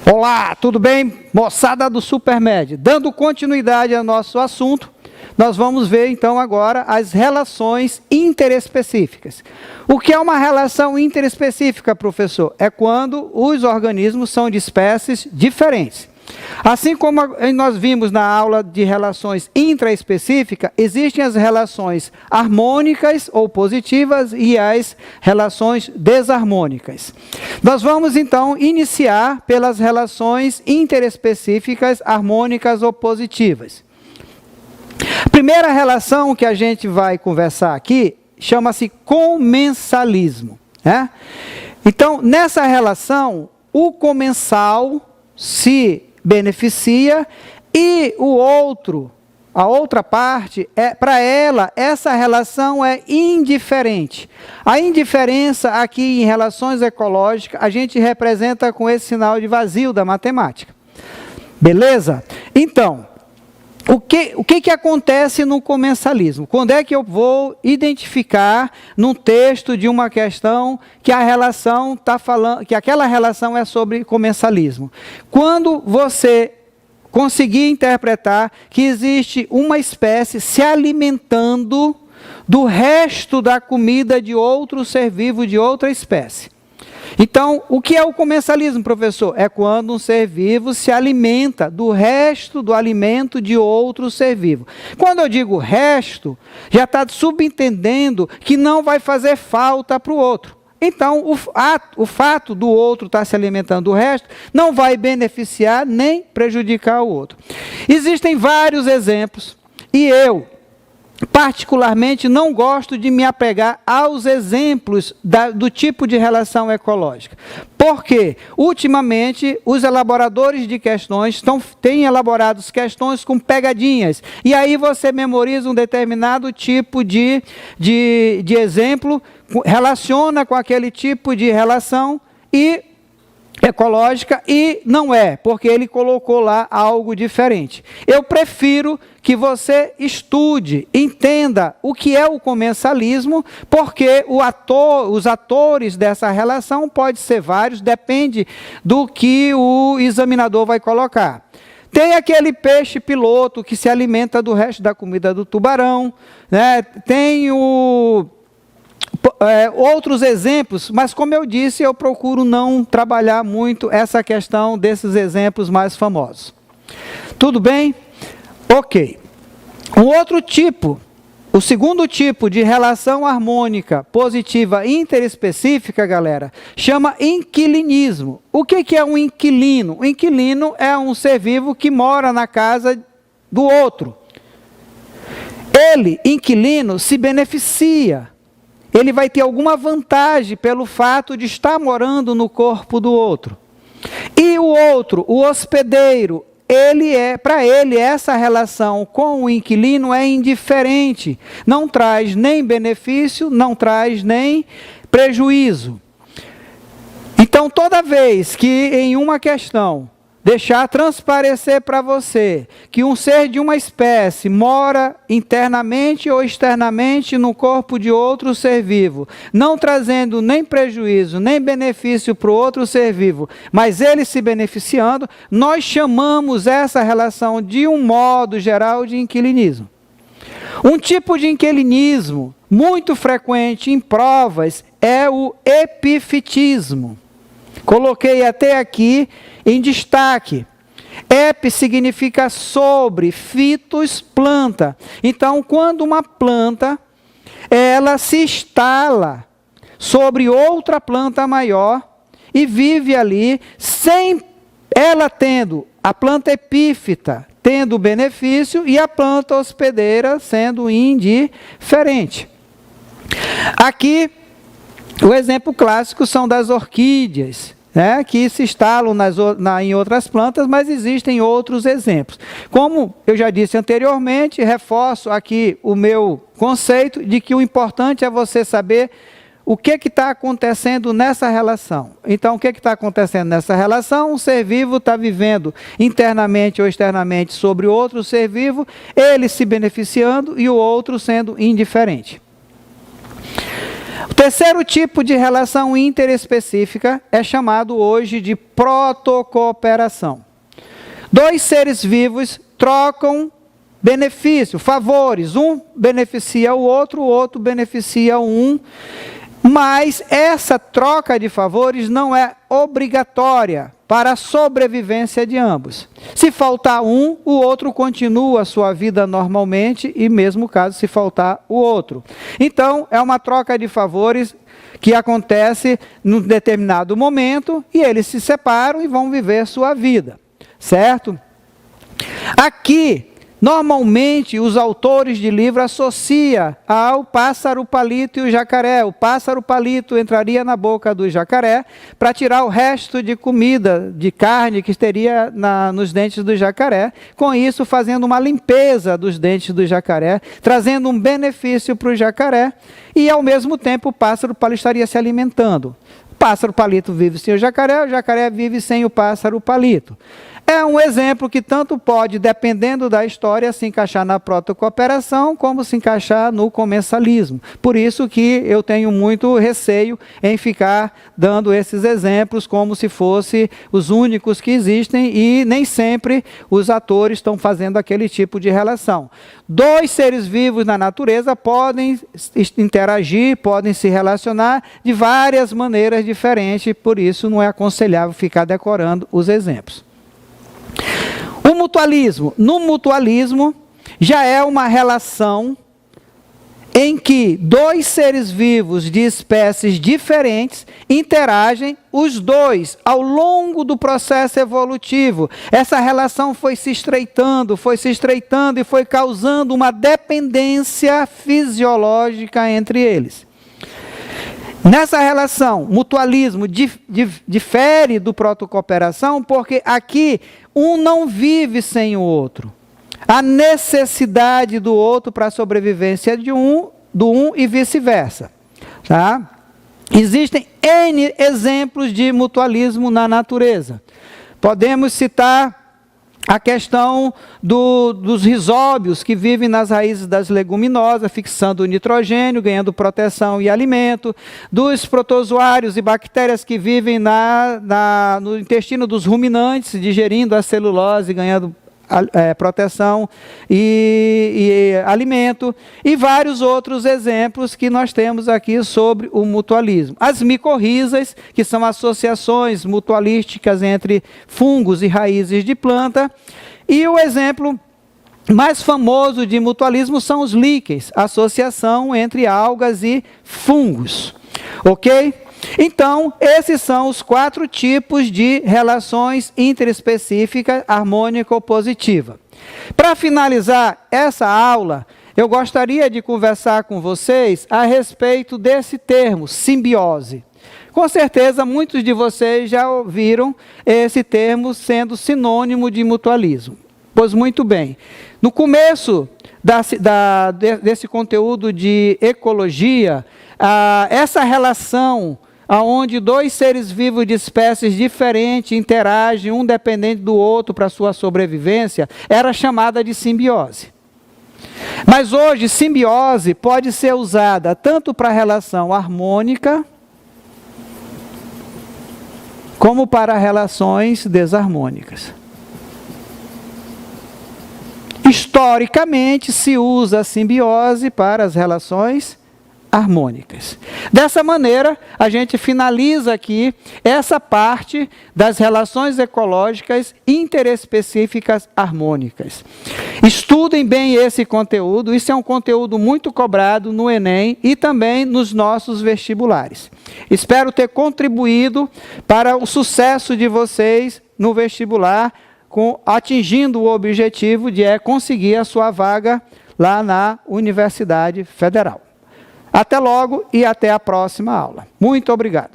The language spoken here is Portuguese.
Olá, tudo bem? Moçada do Supermed. Dando continuidade ao nosso assunto, nós vamos ver então agora as relações interespecíficas. O que é uma relação interespecífica, professor? É quando os organismos são de espécies diferentes. Assim como nós vimos na aula de relações intraespecíficas, existem as relações harmônicas ou positivas e as relações desarmônicas. Nós vamos então iniciar pelas relações interespecíficas, harmônicas ou positivas. A primeira relação que a gente vai conversar aqui chama-se comensalismo, né? Então, nessa relação, o comensal se beneficia e o outro, a outra parte, para ela, essa relação é indiferente. A indiferença aqui em relações ecológicas, a gente representa com esse sinal de vazio da matemática. Beleza? Então, o que acontece no comensalismo? Quando é que eu vou identificar num texto de uma questão que a relação está falando, que aquela relação é sobre comensalismo? Quando você conseguir interpretar que existe uma espécie se alimentando do resto da comida de outro ser vivo de outra espécie. Então, o que é o comensalismo, professor? É quando um ser vivo se alimenta do resto do alimento de outro ser vivo. Quando eu digo resto, já está subentendendo que não vai fazer falta para o outro. Então, o fato do outro estar se alimentando do resto não vai beneficiar nem prejudicar o outro. Existem vários exemplos e eu, particularmente, não gosto de me apegar aos exemplos do tipo de relação ecológica. Porque, ultimamente, os elaboradores de questões têm elaborado questões com pegadinhas. E aí você memoriza um determinado tipo de exemplo, relaciona com aquele tipo de relação ecológica e não é, porque ele colocou lá algo diferente. Eu prefiro que você estude, entenda o que é o comensalismo, porque os atores dessa relação podem ser vários, depende do que o examinador vai colocar. Tem aquele peixe piloto que se alimenta do resto da comida do tubarão, né? Tem outros exemplos, mas como eu disse, eu procuro não trabalhar muito essa questão desses exemplos mais famosos. Tudo bem? Ok. Um outro tipo, o segundo tipo de relação harmônica positiva interespecífica, galera, chama inquilinismo. O que é um inquilino? O inquilino é um ser vivo que mora na casa do outro. Ele, inquilino, se beneficia. Ele vai ter alguma vantagem pelo fato de estar morando no corpo do outro. E o outro, o hospedeiro, para ele, essa relação com o inquilino é indiferente. Não traz nem benefício, não traz nem prejuízo. Então, toda vez que em uma questão deixar transparecer para você que um ser de uma espécie mora internamente ou externamente no corpo de outro ser vivo, não trazendo nem prejuízo, nem benefício para o outro ser vivo, mas ele se beneficiando, nós chamamos essa relação de um modo geral de inquilinismo. Um tipo de inquilinismo muito frequente em provas é o epifitismo. Coloquei até aqui em destaque. Ep significa sobre, fitos, planta. Então, quando uma planta, ela se instala sobre outra planta maior e vive ali, sem ela tendo a planta epífita, tendo benefício, e a planta hospedeira sendo indiferente. Aqui, o exemplo clássico são das orquídeas, né, que se instalam em outras plantas, mas existem outros exemplos. Como eu já disse anteriormente, reforço aqui o meu conceito de que o importante é você saber o que está acontecendo nessa relação. Então, o que está acontecendo nessa relação? Um ser vivo está vivendo internamente ou externamente sobre outro ser vivo, ele se beneficiando e o outro sendo indiferente. O terceiro tipo de relação interespecífica é chamado hoje de protocooperação. Dois seres vivos trocam benefício, favores, um beneficia o outro beneficia um, mas essa troca de favores não é obrigatória para a sobrevivência de ambos. Se faltar um, o outro continua a sua vida normalmente e mesmo caso se faltar o outro. Então, é uma troca de favores que acontece num determinado momento e eles se separam e vão viver sua vida, certo? Aqui, normalmente, os autores de livro associam ao pássaro palito e o jacaré. O pássaro palito entraria na boca do jacaré para tirar o resto de comida, de carne que teria nos dentes do jacaré. Com isso, fazendo uma limpeza dos dentes do jacaré, trazendo um benefício para o jacaré. E, ao mesmo tempo, o pássaro palito estaria se alimentando. O pássaro palito vive sem o jacaré vive sem o pássaro palito. É um exemplo que tanto pode, dependendo da história, se encaixar na protocooperação, como se encaixar no comensalismo. Por isso que eu tenho muito receio em ficar dando esses exemplos como se fossem os únicos que existem e nem sempre os atores estão fazendo aquele tipo de relação. Dois seres vivos na natureza podem interagir, podem se relacionar de várias maneiras diferentes, por isso não é aconselhável ficar decorando os exemplos. O mutualismo. No mutualismo, já é uma relação em que dois seres vivos de espécies diferentes interagem, os dois, ao longo do processo evolutivo. Essa relação foi se estreitando e foi causando uma dependência fisiológica entre eles. Nessa relação, mutualismo difere do protocooperação, porque aqui um não vive sem o outro. A necessidade do outro para a sobrevivência do um e vice-versa. Tá? Existem N exemplos de mutualismo na natureza. Podemos citar a questão dos risóbios que vivem nas raízes das leguminosas, fixando o nitrogênio, ganhando proteção e alimento, dos protozoários e bactérias que vivem no intestino dos ruminantes, digerindo a celulose, ganhando proteção e alimento, e vários outros exemplos que nós temos aqui sobre o mutualismo. As micorrizas, que são associações mutualísticas entre fungos e raízes de planta, e o exemplo mais famoso de mutualismo são os líquens, associação entre algas e fungos. Ok? Então, esses são os 4 tipos de relações interespecíficas harmônico-positiva. Para finalizar essa aula, eu gostaria de conversar com vocês a respeito desse termo, simbiose. Com certeza, muitos de vocês já ouviram esse termo sendo sinônimo de mutualismo. Pois muito bem. No começo desse conteúdo de ecologia, essa relação onde dois seres vivos de espécies diferentes interagem, um dependente do outro para sua sobrevivência, era chamada de simbiose. Mas hoje, simbiose pode ser usada tanto para a relação harmônica, como para relações desarmônicas. Historicamente, se usa a simbiose para as relações harmônicas. Dessa maneira, a gente finaliza aqui essa parte das relações ecológicas interespecíficas harmônicas. Estudem bem esse conteúdo, isso é um conteúdo muito cobrado no Enem e também nos nossos vestibulares. Espero ter contribuído para o sucesso de vocês no vestibular, atingindo o objetivo de conseguir a sua vaga lá na Universidade Federal. Até logo e até a próxima aula. Muito obrigado.